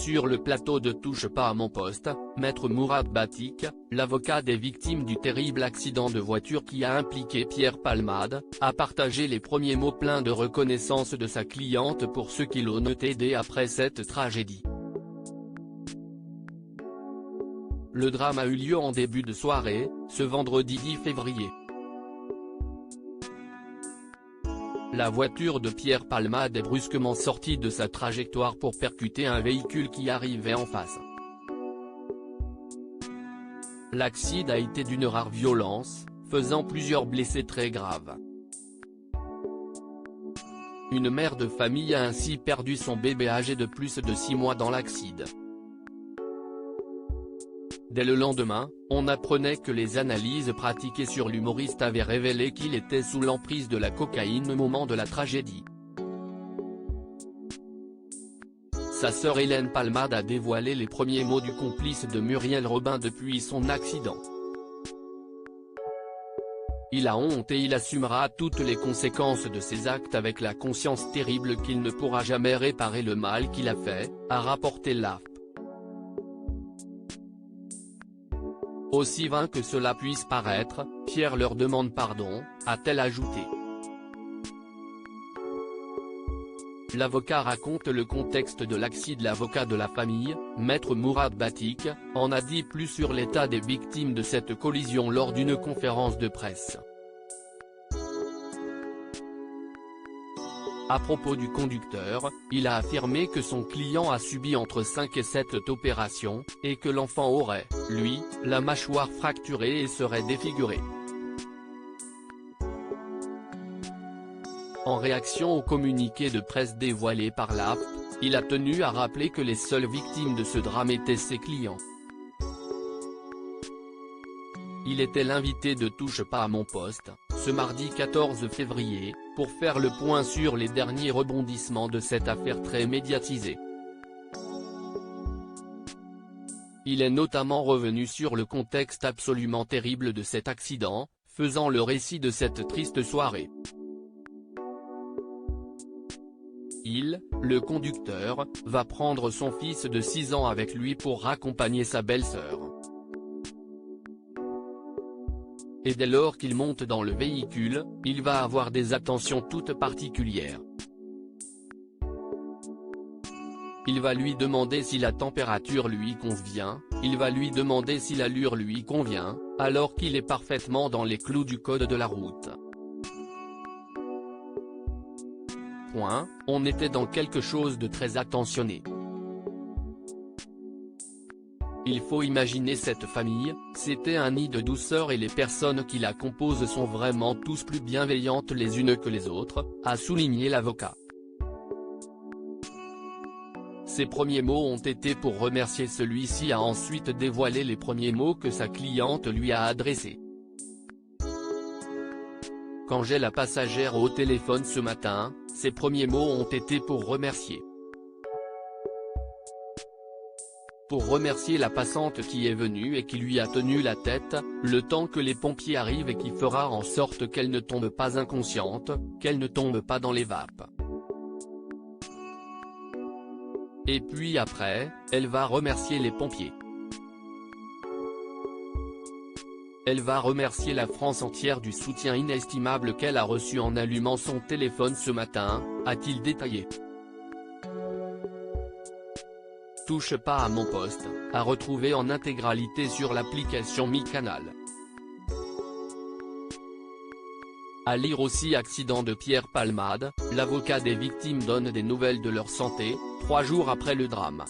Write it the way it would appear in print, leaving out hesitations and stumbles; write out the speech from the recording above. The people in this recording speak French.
Sur le plateau de Touche pas à mon poste, Maître Mourad Batik, l'avocat des victimes du terrible accident de voiture qui a impliqué Pierre Palmade, a partagé les premiers mots pleins de reconnaissance de sa cliente pour ceux qui l'ont aidé après cette tragédie. Le drame a eu lieu en début de soirée, ce vendredi 10 février. La voiture de Pierre Palmade est brusquement sortie de sa trajectoire pour percuter un véhicule qui arrivait en face. L'accident a été d'une rare violence, faisant plusieurs blessés très graves. Une mère de famille a ainsi perdu son bébé âgé de plus de 6 mois dans l'accident. Dès le lendemain, on apprenait que les analyses pratiquées sur l'humoriste avaient révélé qu'il était sous l'emprise de la cocaïne au moment de la tragédie. Sa sœur Hélène Palmade a dévoilé les premiers mots du complice de Muriel Robin depuis son accident. Il a honte et il assumera toutes les conséquences de ses actes avec la conscience terrible qu'il ne pourra jamais réparer le mal qu'il a fait, a rapporté l'AFP. Aussi vain que cela puisse paraître, Pierre leur demande pardon, a-t-elle ajouté. L'avocat raconte le contexte de l'accident. L'avocat de la famille, Maître Mourad Batik, en a dit plus sur l'état des victimes de cette collision lors d'une conférence de presse. À propos du conducteur, il a affirmé que son client a subi entre 5 et 7 opérations, et que l'enfant aurait, lui, la mâchoire fracturée et serait défiguré. En réaction au communiqué de presse dévoilé par l'AFP, il a tenu à rappeler que les seules victimes de ce drame étaient ses clients. Il était l'invité de Touche pas à mon poste, ce mardi 14 février, pour faire le point sur les derniers rebondissements de cette affaire très médiatisée. Il est notamment revenu sur le contexte absolument terrible de cet accident, faisant le récit de cette triste soirée. Il, le conducteur, va prendre son fils de 6 ans avec lui pour raccompagner sa belle-sœur. Et dès lors qu'il monte dans le véhicule, il va avoir des attentions toutes particulières. Il va lui demander si la température lui convient, il va lui demander si l'allure lui convient, alors qu'il est parfaitement dans les clous du code de la route. On était dans quelque chose de très attentionné. Il faut imaginer cette famille, c'était un nid de douceur et les personnes qui la composent sont vraiment tous plus bienveillantes les unes que les autres, a souligné l'avocat. Ses premiers mots ont été pour remercier. Celui-ci a ensuite dévoilé les premiers mots que sa cliente lui a adressés. Quand j'ai la passagère au téléphone ce matin, ses premiers mots ont été pour remercier. Pour remercier la passante qui est venue et qui lui a tenu la tête, le temps que les pompiers arrivent et qui fera en sorte qu'elle ne tombe pas inconsciente, qu'elle ne tombe pas dans les vapes. Et puis après, elle va remercier les pompiers. Elle va remercier la France entière du soutien inestimable qu'elle a reçu en allumant son téléphone ce matin, a-t-il détaillé. Touche pas à mon poste, à retrouver en intégralité sur l'application MyCanal. À lire aussi. Accident de Pierre Palmade, l'avocat des victimes donne des nouvelles de leur santé, 3 jours après le drame.